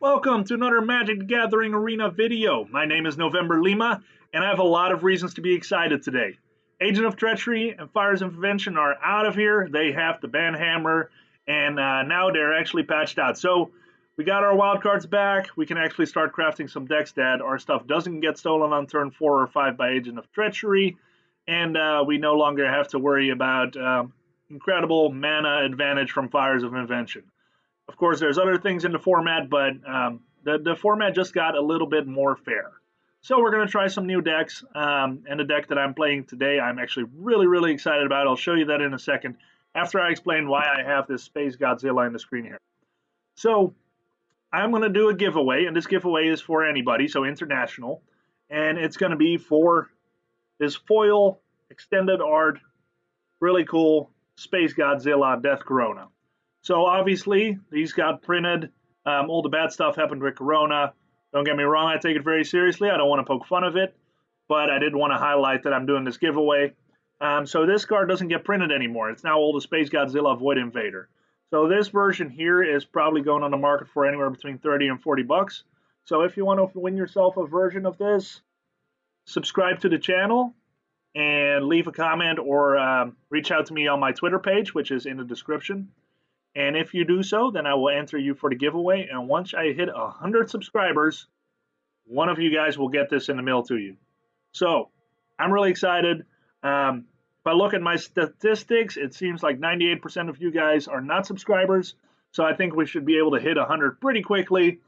Welcome to another Magic the Gathering Arena video. My name is November Lima, and I have a lot of reasons to be excited today. Agent of Treachery and Fires of Invention are out of here. They have the Banhammer, and now they're actually patched out. So we got our wild cards back. We can actually start crafting some decks that our stuff doesn't get stolen on turn 4 or 5 by Agent of Treachery, and we no longer have to worry about incredible mana advantage from Fires of Invention. Of course, there's other things in the format, but the format just got a little bit more fair. So we're going to try some new decks, and the deck that I'm playing today, I'm actually really excited about. I'll show you that in a second after I explain why I have this Space Godzilla on the screen here. So I'm going to do a giveaway, and this giveaway is for anybody, so international, and it's going to be for this foil extended art, really cool Space Godzilla Death Corona. So obviously, these got printed. All the bad stuff happened with Corona. Don't get me wrong, I take it very seriously. I don't want to poke fun of it, but I did want to highlight that I'm doing this giveaway. So this card doesn't get printed anymore. It's now all the Space Godzilla Void Invader. So this version here is probably going on the market for anywhere between 30 and 40 bucks. So if you want to win yourself a version of this, subscribe to the channel and leave a comment or reach out to me on my Twitter page, which is in the description. And if you do so, then I will enter you for the giveaway. And once I hit 100 subscribers, one of you guys will get this in the mail to you. So I'm really excited. If I look at my statistics, it seems like 98% of you guys are not subscribers. So I think we should be able to hit 100 pretty quickly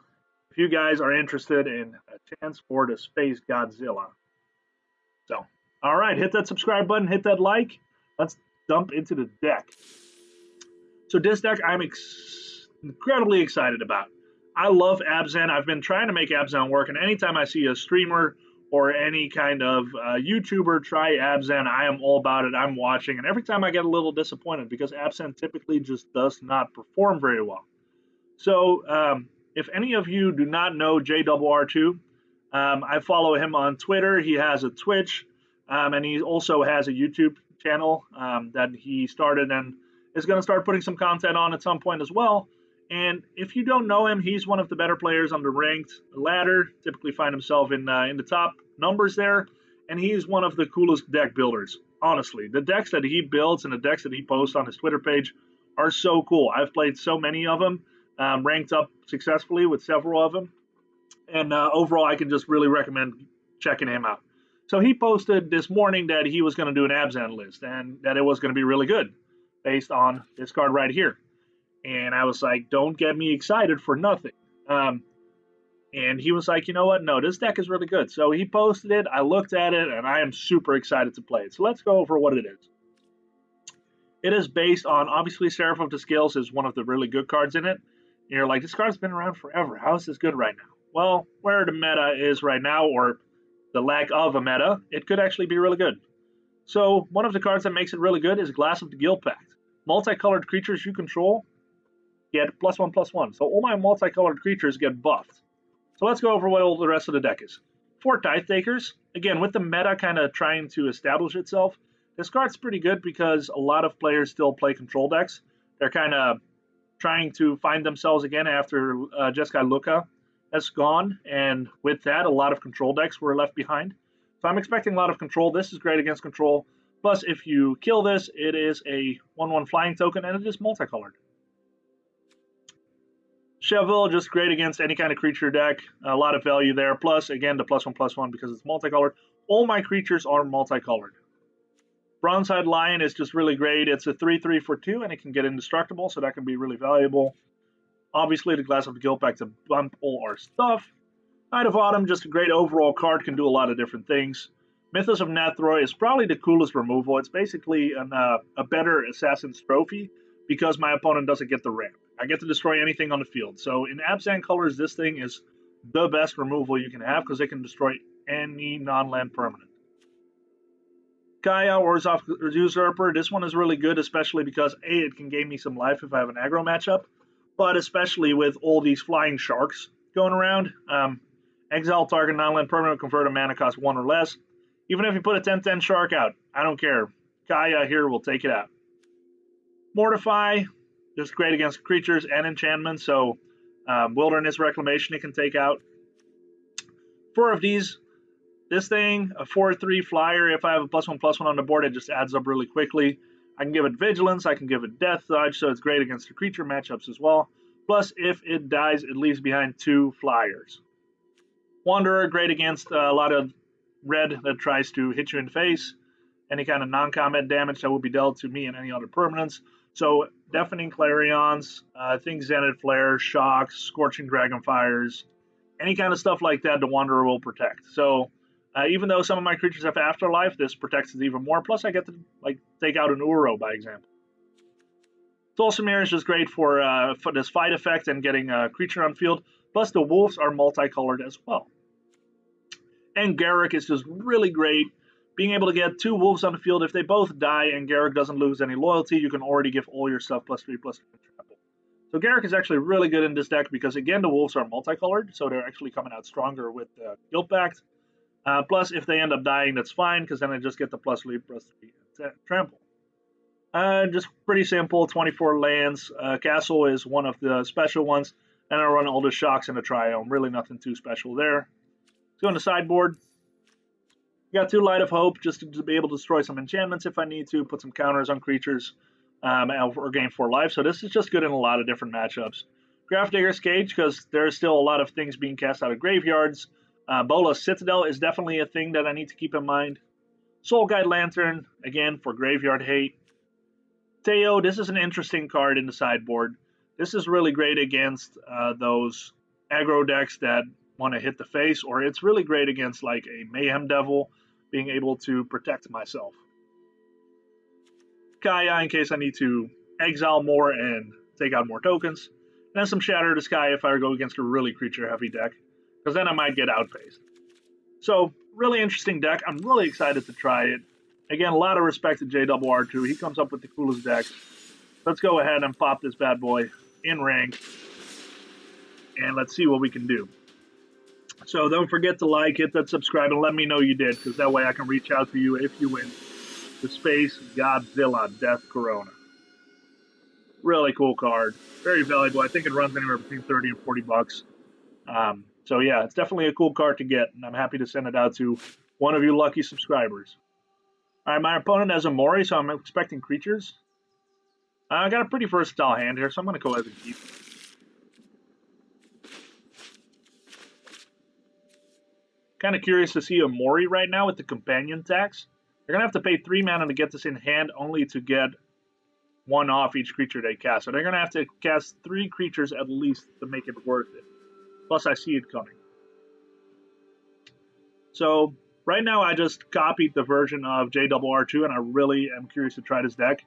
if you guys are interested in a chance for the Space Godzilla. So, all right, hit that subscribe button, hit that like. Let's dump into the deck. So this deck I'm incredibly excited about. I love Abzan. I've been trying to make Abzan work, and anytime I see a streamer or any kind of YouTuber try Abzan, I am all about it. I'm watching, and every time I get a little disappointed because Abzan typically just does not perform very well. So if any of you do not know JRR2, I follow him on Twitter. He has a Twitch, and he also has a YouTube channel that he started and is going to start putting some content on at some point as well. And if you don't know him, he's one of the better players on the ranked ladder. Typically find himself in the top numbers there. And he's one of the coolest deck builders, honestly. The decks that he builds and the decks that he posts on his Twitter page are so cool. I've played so many of them, ranked up successfully with several of them. And overall, I can just really recommend checking him out. So he posted this morning that he was going to do an Abzan list and that it was going to be really good, based on this card right here. And I was like, don't get me excited for nothing. And he was like, you know what? No, this deck is really good. So he posted it. I looked at it, and I am super excited to play it. So let's go over what it is. It is based on, obviously, Seraph of the Scales is one of the really good cards in it. And you're like, this card's been around forever. How is this good right now? Well, where the meta is right now, or the lack of a meta, it could actually be really good. So one of the cards that makes it really good is Glass of the Guildpact. Multicolored creatures you control get +1/+1. So all my multicolored creatures get buffed. So let's go over what all the rest of the deck is. 4 Tithe Takers. Again, with the meta kind of trying to establish itself, this card's pretty good because a lot of players still play control decks. They're kind of trying to find themselves again after Jeskai Luka has gone. And with that, a lot of control decks were left behind. So I'm expecting a lot of control. This is great against control. Plus, if you kill this, it is a 1/1 flying token, and it is multicolored. Chevill, just great against any kind of creature deck. A lot of value there. Plus, again, the +1/+1 because it's multicolored. All my creatures are multicolored. Bronzehide Lion is just really great. It's a 3/3 for 2, and it can get indestructible, so that can be really valuable. Obviously, the Glass of the Guildpact to bump all our stuff. Knight of Autumn, just a great overall card, can do a lot of different things. Mythos of Nethroi is probably the coolest removal. It's basically a better Assassin's Trophy because my opponent doesn't get the ramp. I get to destroy anything on the field. So in Abzan colors, this thing is the best removal you can have because it can destroy any non-land permanent. Kaya, Orzhov, Usurper, this one is really good, especially because A, it can gain me some life if I have an aggro matchup, but especially with all these flying sharks going around. Exile target non-land permanent, convert a mana cost 1 or less. Even if you put a 10/10 shark out, I don't care. Kaya here will take it out. Mortify, just great against creatures and enchantments, so Wilderness Reclamation it can take out. 4 of these. This thing, a 4/3 flyer, if I have a +1/+1 on the board, it just adds up really quickly. I can give it Vigilance, I can give it Death Dodge, so it's great against the creature matchups as well. Plus, if it dies, it leaves behind 2 flyers. Wanderer, great against a lot of red that tries to hit you in the face. Any kind of non-combat damage that will be dealt to me and any other permanents. So, Deafening Clarions, I think Zenith Flare, Shocks, Scorching Dragonfires, any kind of stuff like that, the Wanderer will protect. So, even though some of my creatures have Afterlife, this protects it even more. Plus, I get to take out an Uro, by example. Tolsimir is just great for this fight effect and getting a creature on field. Plus, the wolves are multicolored as well. And Garruk is just really great. Being able to get 2 wolves on the field, if they both die and Garruk doesn't lose any loyalty, you can already give all your stuff +3/+3 trample. So Garruk is actually really good in this deck because, again, the wolves are multicolored, so they're actually coming out stronger with Guildpact. Plus, if they end up dying, that's fine, because then I just get the +3/+3 trample. Just pretty simple, 24 lands. Castle is one of the special ones, and I run all the Shocks in the Triome. Really nothing too special there. Let's go on the sideboard. Got 2 Light of Hope, just to be able to destroy some enchantments if I need to, put some counters on creatures, or gain 4 life. So this is just good in a lot of different matchups. Grafdigger's Cage, because there's still a lot of things being cast out of graveyards. Bolas Citadel is definitely a thing that I need to keep in mind. Soul Guide Lantern, again, for graveyard hate. Teyo, this is an interesting card in the sideboard. This is really great against those aggro decks that want to hit the face, or it's really great against like a Mayhem Devil, being able to protect myself. Kaya, in case I need to exile more and take out more tokens. And then some Shatter the Sky if I go against a really creature-heavy deck, because then I might get outpaced. So, really interesting deck. I'm really excited to try it. Again, a lot of respect to JRR2. He comes up with the coolest decks. Let's go ahead and pop this bad boy in rank, and let's see what we can do. So don't forget to like, hit that subscribe, and let me know you did, because that way I can reach out to you if you win the Space Godzilla Death Corona. Really cool card. Very valuable. I think it runs anywhere between 30 and 40 bucks. So yeah, it's definitely a cool card to get, and I'm happy to send it out to one of you lucky subscribers. All right, my opponent has a Mori, so I'm expecting creatures. I got a pretty versatile hand here, so I'm going to go ahead and keep. Kind of curious to see a Mori right now with the companion tax. They're going to have to pay 3 mana to get this in hand, only to get 1 off each creature they cast. So they're going to have to cast 3 creatures at least to make it worth it. Plus, I see it coming. So, right now, I just copied the version of JRR2, and I really am curious to try this deck.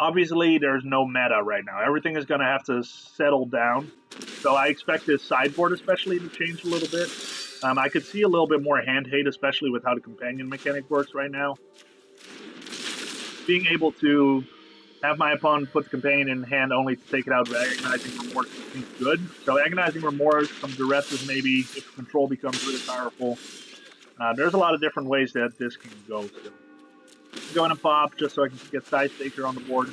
Obviously, there's no meta right now. Everything is going to have to settle down. So I expect this sideboard especially to change a little bit. I could see a little bit more hand hate, especially with how the companion mechanic works right now. Being able to have my opponent put the companion in hand only to take it out with Agonizing Remorse seems good. So Agonizing Remorse, some duresses maybe, if control becomes really powerful. There's a lot of different ways that this can go. So I'm going to pop just so I can get Tithe Taker on the board.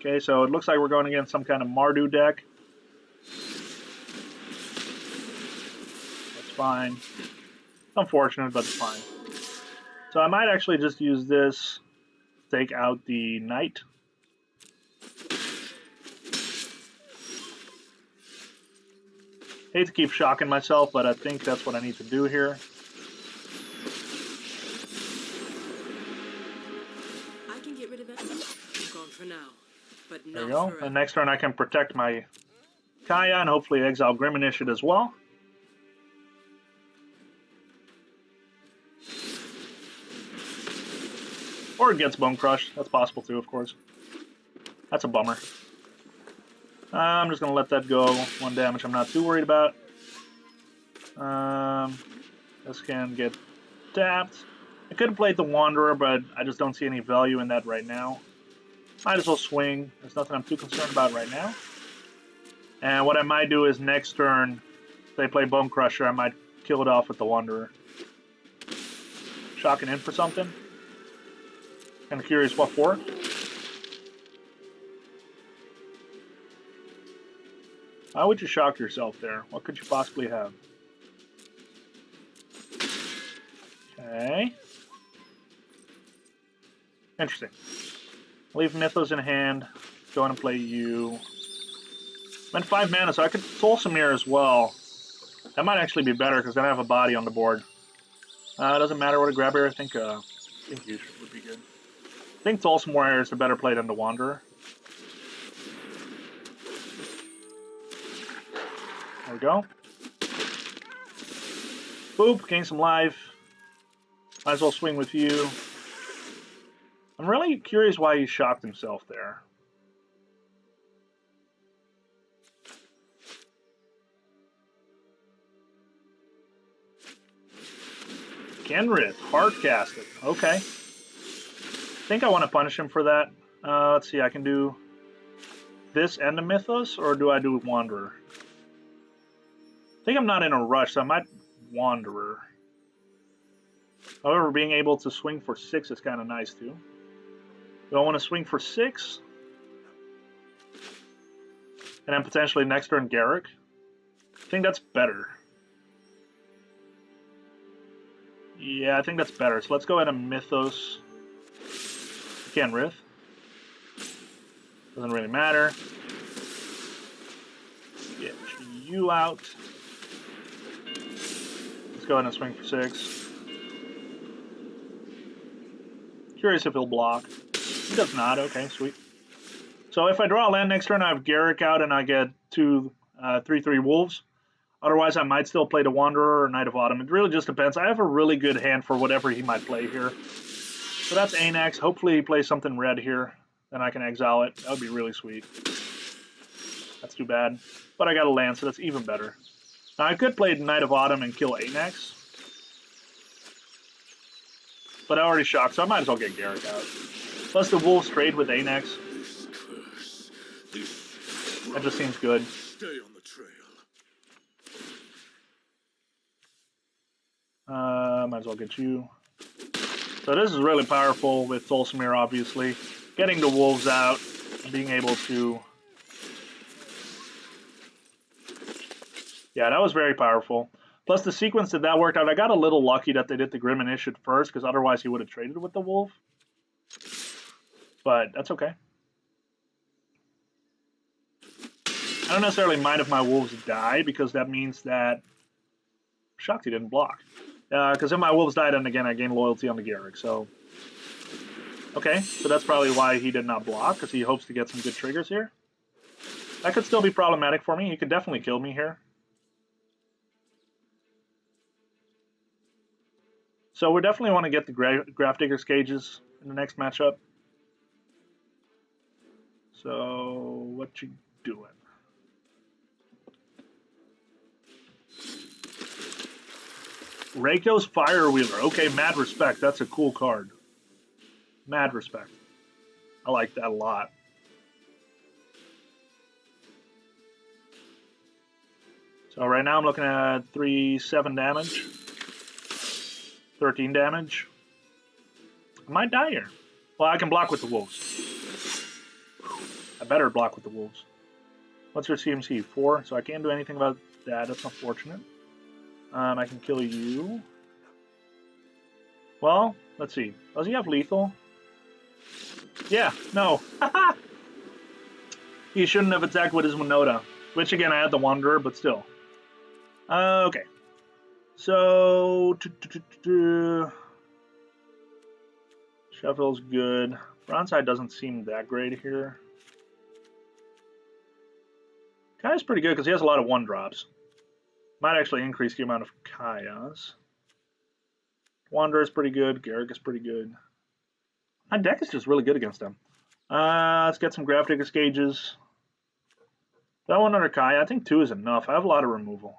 Okay, so it looks like we're going against some kind of Mardu deck. That's fine. It's unfortunate, but it's fine. So I might actually just use this to take out the Knight. Hate to keep shocking myself, but I think that's what I need to do here. I can get rid of it. Gone for now. But There you go. And next turn I can protect my Kaya and hopefully exile Griminish it as well. Or it gets Bone Crushed. That's possible too, of course. That's a bummer. I'm just going to let that go. 1 damage I'm not too worried about. This can get tapped. I could have played the Wanderer, but I just don't see any value in that right now. Might as well swing. There's nothing I'm too concerned about right now. And what I might do is next turn, if they play Bone Crusher, I might kill it off with the Wanderer. shocking in for something. Kind of curious what for. How would you shock yourself there? What could you possibly have? Okay. Interesting. Leave Mythos in hand. Go in and play you. I'm at 5 mana, so I could Tolsimir as well. That might actually be better, because then I have a body on the board. It doesn't matter what I grab here. I think you would be good. I think Tolsimir is the better play than the Wanderer. There we go. Boop, gain some life. Might as well swing with you. I'm really curious why he shocked himself there. Kenrith, hard-casted. Okay. I think I want to punish him for that. Let's see, I can do this and the Mythos, or do I do Wanderer? I think I'm not in a rush, so I might Wanderer. However, being able to swing for 6 is kind of nice too. Do I want to swing for 6? And then potentially next turn Garruk? I think that's better. Yeah, I think that's better. So let's go ahead and Mythos Kenrith. Doesn't really matter. Get you out. Let's go ahead and swing for 6. Curious if he'll block. He does not. Okay, sweet. So if I draw a land next turn, I have Garruk out and I get 2 3/3 wolves. Otherwise, I might still play the Wanderer or Knight of Autumn. It really just depends. I have a really good hand for whatever he might play here. So that's Anax. Hopefully he plays something red here. Then I can exile it. That would be really sweet. That's too bad. But I got a land, so that's even better. Now I could play Knight of Autumn and kill Anax. But I already shocked, so I might as well get Garruk out. Plus the wolves trade with Anax. That just seems good. Stay on the trail. Might as well get you. So this is really powerful with Tolsimir, obviously. Getting the wolves out and being able to... Yeah, that was very powerful. Plus the sequence that worked out. I got a little lucky that they did the Grim Initiate first, because otherwise he would have traded with the wolf. But that's okay. I don't necessarily mind if my wolves die, because that means that... Shocked he didn't block. Because if my wolves died, then again I gain loyalty on the Garruk, so... Okay, so that's probably why he did not block, because he hopes to get some good triggers here. That could still be problematic for me. He could definitely kill me here. So we definitely want to get the Grafdigger's cages in the next matchup. So, what you doing? Reiko's Firewheeler. Okay, Mad Respect. That's a cool card. Mad Respect. I like that a lot. So right now I'm looking at 3/7 damage. 13 damage. I might die here. Well, I can block with the wolves. I better block with the wolves. What's your CMC? 4, so I can't do anything about that. That's unfortunate. I can kill you. Well, let's see. Does he have lethal? Yeah, no. He shouldn't have attacked with his Winota. Which, again, I had the Wanderer, but still. Okay. So... Chevill's good. Bronzehide doesn't seem that great here. Kaya's pretty good because he has a lot of 1-drops. Might actually increase the amount of Kayas. Wanderer's pretty good. Garruk is pretty good. My deck is just really good against them. Let's get some Grafdigger's cages. That one under Kaya. I think 2 is enough. I have a lot of removal.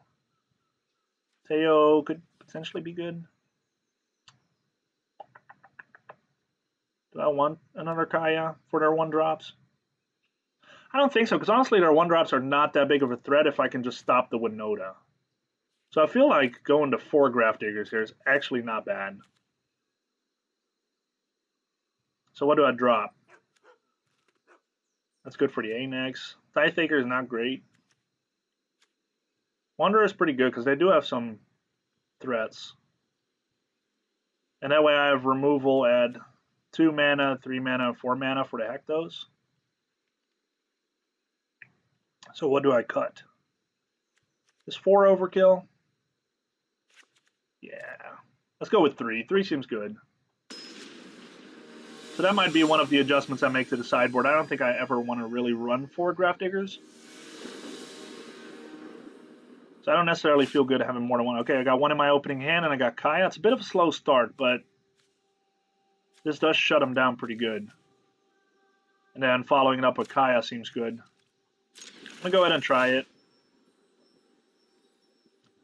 Teyo could potentially be good. Do I want another Kaya for their 1-drops? I don't think so, because honestly their 1-drops are not that big of a threat if I can just stop the Winota. So I feel like going to 4 Grafdiggers here is actually not bad. So what do I drop? That's good for the A-Nex. Tithe Taker is not great. Wanderer is pretty good because they do have some threats. And that way I have removal at 2 mana, 3 mana, 4 mana for the Hectos. So what do I cut? Is 4 overkill? Yeah. Let's go with 3. 3 seems good. So that might be one of the adjustments I make to the sideboard. I don't think I ever want to really run 4 Grafdiggers. So I don't necessarily feel good having more than one. Okay, I got one in my opening hand, and I got Kaya. It's a bit of a slow start, but this does shut him down pretty good. And then following it up with Kaya seems good. I'm going to go ahead and try it.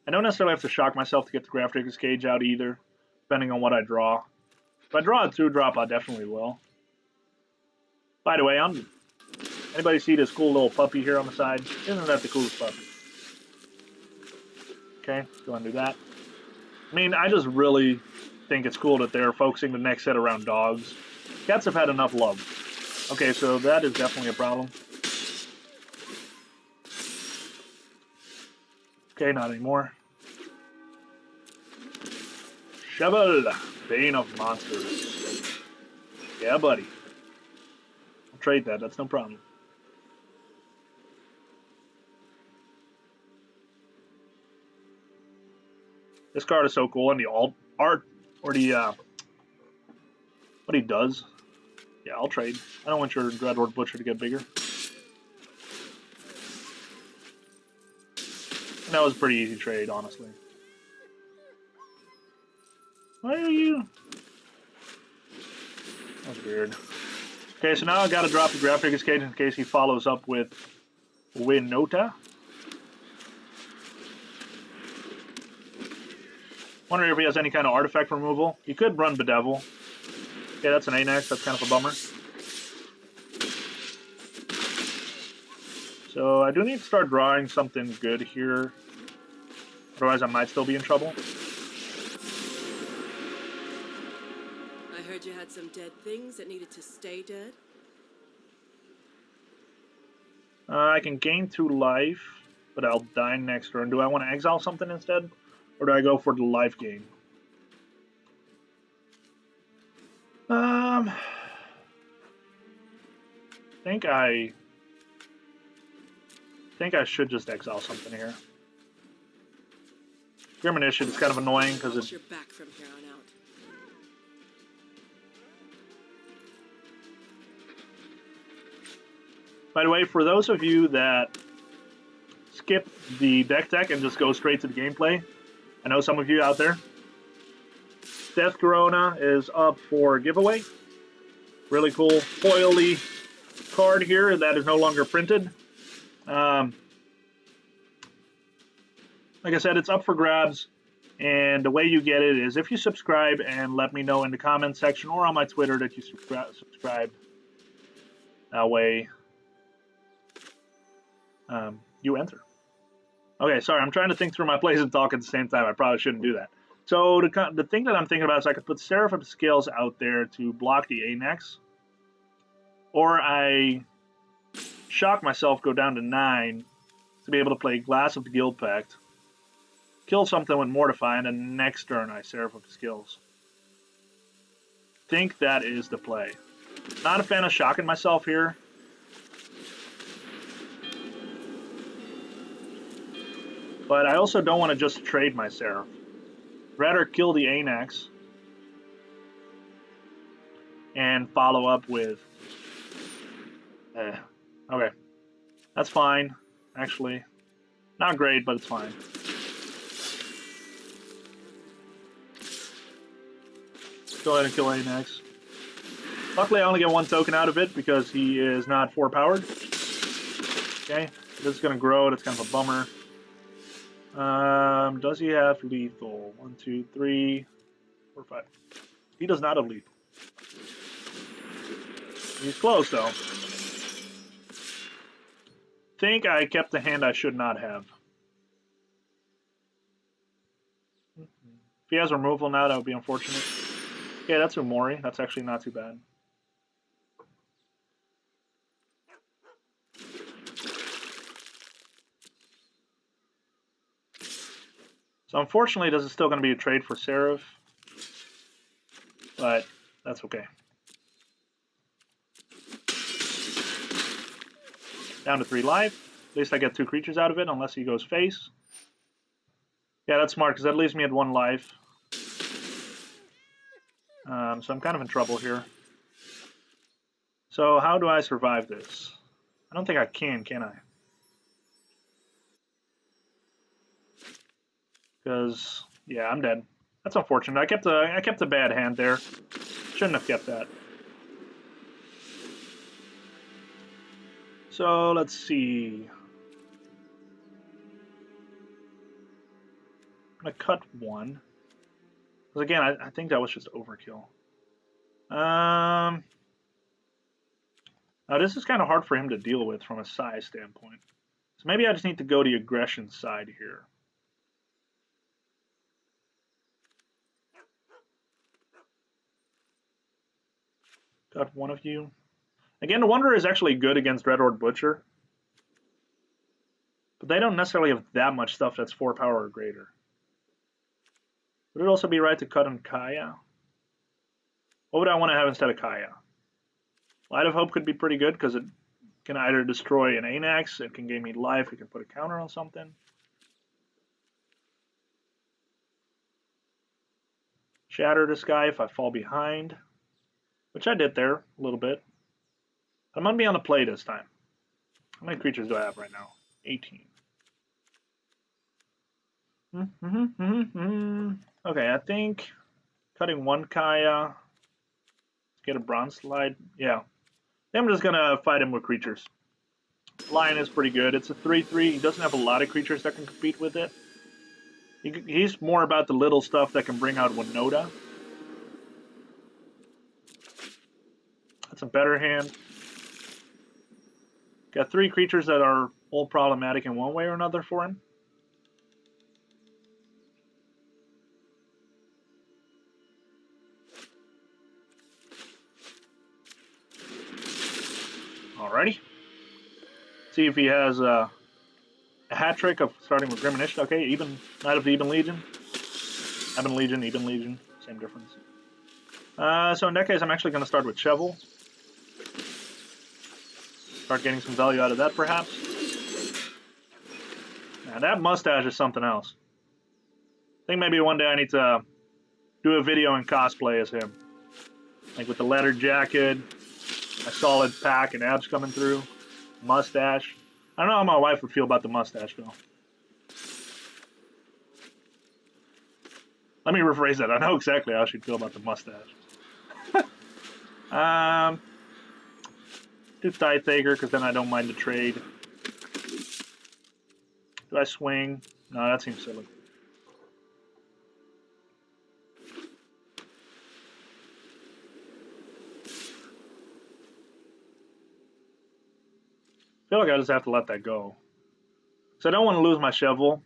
I don't necessarily have to shock myself to get the Grafdigger's Cage out either, depending on what I draw. If I draw a 2-drop, I definitely will. By the way, anybody see this cool little puppy here on the side? Isn't that the coolest puppy? Okay, let's go and do that. I mean, I just really think it's cool that they're focusing the next set around dogs. Cats have had enough love. Okay, so that is definitely a problem. Okay, not anymore. Chevill, Bane of Monsters. Yeah, buddy. I'll trade that, that's no problem. This card is so cool, and the alt art, or the, what he does. Yeah, I'll trade. I don't want your Dreadlord Butcher to get bigger. And that was a pretty easy trade, honestly. Why are you? That's weird. Okay, so now I gotta drop the Grafdigger's Cage in case he follows up with Winota. Wondering if he has any kind of artifact removal. He could run Bedevil. Okay, that's an A-Nex. That's kind of a bummer. So I do need to start drawing something good here. Otherwise I might still be in trouble. I heard you had some dead things that needed to stay dead. I can gain 2 life, but I'll die next turn. Do I want to exile something instead? Or do I go for the life gain? I think I should just exile something here. Premonition is kind of annoying because it's You're back from here on out. By the way, for those of you that skip the deck tech and just go straight to the gameplay, I know some of you out there. Death Corona is up for giveaway. Really cool foily card here that is no longer printed. Like I said, it's up for grabs, and the way you get it is if you subscribe and let me know in the comments section or on my Twitter that you subscribe. That way, you enter. Okay, sorry, I'm trying to think through my plays and talk at the same time. I probably shouldn't do that. So the thing that I'm thinking about is I could put Seraph of Skills out there to block the A-Nex, or I shock myself, go down to 9 to be able to play Glass of the Guildpact, kill something with Mortify, and then next turn I Seraph of Skills. Think that is the play. Not a fan of shocking myself here. But I also don't want to just trade my Seraph. Rather kill the A-Nex and follow up with... okay. That's fine, actually. Not great, but it's fine. Go ahead and kill A-Nex. Luckily, I only get 1 token out of it because he is not 4-powered. Okay, this is going to grow. That's kind of a bummer. Does he have lethal? 1, 2, 3, 4, 5. He does not have lethal. He's close, though. Think I kept the hand I should not have. If he has removal now, that would be unfortunate. Okay, that's Umori. That's actually not too bad. So unfortunately, this is still going to be a trade for Seraph. But that's okay. Down to 3 life. At least I get 2 creatures out of it, unless he goes face. Yeah, that's smart, because that leaves me at 1 life. So I'm kind of in trouble here. So how do I survive this? I don't think I can I? Because, yeah, I'm dead. That's unfortunate. I kept a bad hand there. Shouldn't have kept that. So let's see. I'm gonna cut 1. Because again, I think that was just overkill. Now this is kind of hard for him to deal with from a size standpoint. So maybe I just need to go the aggression side here. Got 1 of you. Again, the Wanderer is actually good against Dreadhorde Butcher. But they don't necessarily have that much stuff that's 4 power or greater. Would it also be right to cut on Kaya? What would I want to have instead of Kaya? Light of Hope could be pretty good because it can either destroy an Anax, it can gain me life, it can put a counter on something. Shatter the Sky if I fall behind, which I did there a little bit. I'm going to be on the play this time. How many creatures do I have right now? 18. Okay, I think cutting 1 Kaya, get a Bronze Slide. Yeah. Then I'm just going to fight him with creatures. Lion is pretty good. It's a 3/3. He doesn't have a lot of creatures that can compete with it. He's more about the little stuff that can bring out Winota. That's a better hand. Got 3 creatures that are all problematic in one way or another for him. Alrighty. See if he has a hat trick of starting with Gremonition. Okay, even Knight of the Even Legion. Even Legion, same difference. So in that case, I'm actually going to start with Chevill. Start getting some value out of that, perhaps. Now that mustache is something else. I think maybe one day I need to do a video and cosplay as him. Like with the leather jacket, a solid pack and abs coming through, mustache. I don't know how my wife would feel about the mustache, though. Let me rephrase that. I know exactly how she'd feel about the mustache. Do Tithe Taker, because then I don't mind the trade. Do I swing? No, that seems silly. I feel like I just have to let that go. So I don't want to lose my Chevill.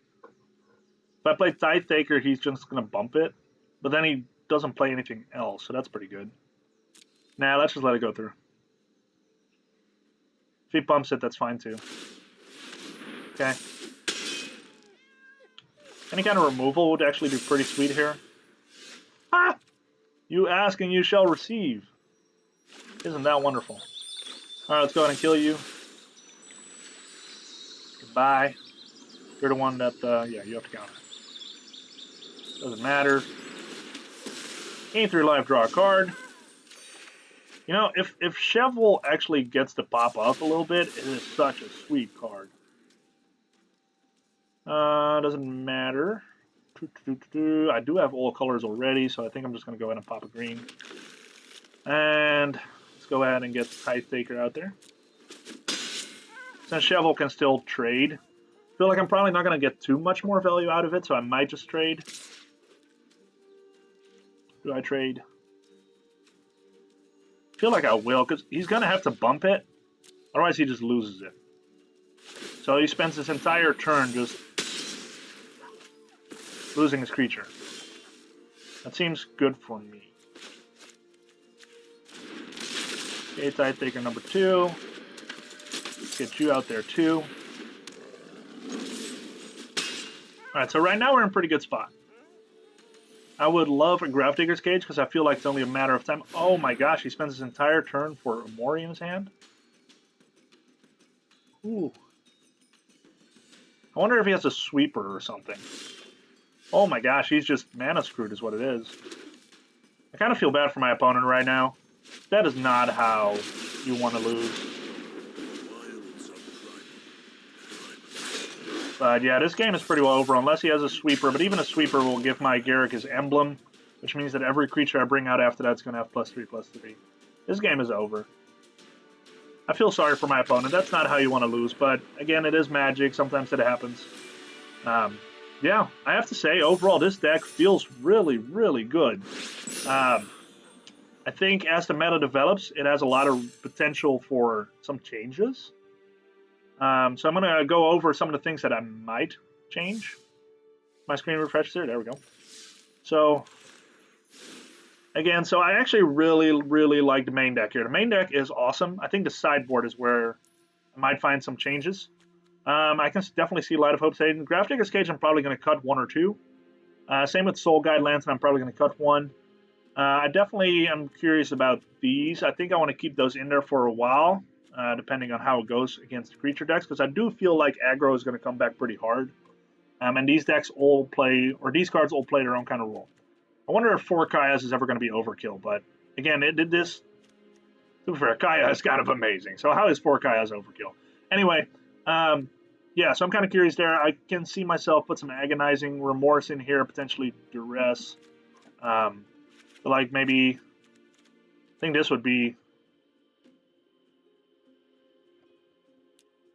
If I play Tithe Taker, he's just going to bump it. But then he doesn't play anything else, so that's pretty good. Nah, let's just let it go through. If he bumps it, that's fine too. Okay. Any kind of removal would actually be pretty sweet here. Ah! You ask and you shall receive. Isn't that wonderful? Alright, let's go ahead and kill you. Goodbye. You're the one that, yeah, you have to counter. Doesn't matter. Gain 3 life, draw a card. You know, if Chevill actually gets to pop up a little bit, it is such a sweet card. Doesn't matter. I do have all colors already, so I think I'm just going to go ahead and pop a green. And let's go ahead and get Tithe Taker out there. Since Chevill can still trade, I feel like I'm probably not going to get too much more value out of it, so I might just trade. Do I trade? I feel like I will, because he's going to have to bump it. Otherwise, he just loses it. So he spends his entire turn just losing his creature. That seems good for me. Okay, Tithe Taker number 2. Get you out there too. Alright, so right now we're in a pretty good spot. I would love a Grafdigger's Cage because I feel like it's only a matter of time. Oh my gosh, he spends his entire turn for a Mori in his hand? Ooh. I wonder if he has a sweeper or something. Oh my gosh, he's just mana screwed is what it is. I kind of feel bad for my opponent right now. That is not how you want to lose. But yeah, this game is pretty well over unless he has a sweeper. But even a sweeper will give my Garruk his emblem, which means that every creature I bring out after that's going to have +3/+3. This game is over. I feel sorry for my opponent. That's not how you want to lose. But again, it is Magic. Sometimes it happens. Yeah, I have to say, overall, this deck feels really, really good. I think as the meta develops, it has a lot of potential for some changes. So I'm going to go over some of the things that I might change. My screen refreshes there. There we go. So, again, so I actually really, really like the main deck here. The main deck is awesome. I think the sideboard is where I might find some changes. I can definitely see Light of Hope Satan. Grafdigger's Cage, I'm probably going to cut 1 or 2. Same with Soul Guide Lantern, I'm probably going to cut 1. I definitely am curious about these. I think I want to keep those in there for a while, depending on how it goes against creature decks, because I do feel like aggro is going to come back pretty hard. And these decks all play, or these cards all play their own kind of role. I wonder if 4 Kayas is ever going to be overkill, but again, it did this. To be fair, Kaya is kind of amazing. So how is 4 Kayas overkill? Anyway, yeah, so I'm kind of curious there. I can see myself put some Agonizing Remorse in here, potentially Duress. But like maybe, I think this would be,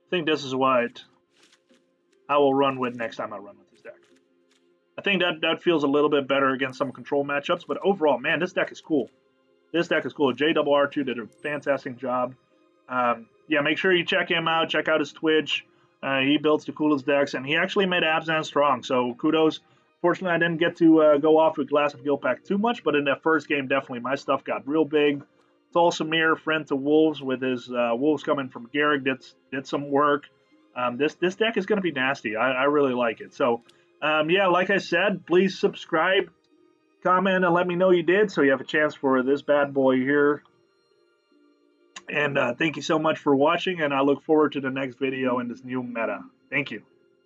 I think this is what I will run with next time I run with this deck. I think that feels a little bit better against some control matchups, but overall, man, this deck is cool. This deck is cool. JRR2 did a fantastic job. Yeah, make sure you check him out. Check out his Twitch. He builds the coolest decks, and he actually made Abzan strong, so kudos. Fortunately, I didn't get to go off with Glass of Guildpact too much, but in that first game, definitely my stuff got real big. Tolsimir, friend to Wolves, with his Wolves coming from Garruk, did some work. This deck is going to be nasty. I really like it. So, yeah, like I said, please subscribe, comment, and let me know you did, so you have a chance for this bad boy here. And thank you so much for watching, and I look forward to the next video in this new meta. Thank you.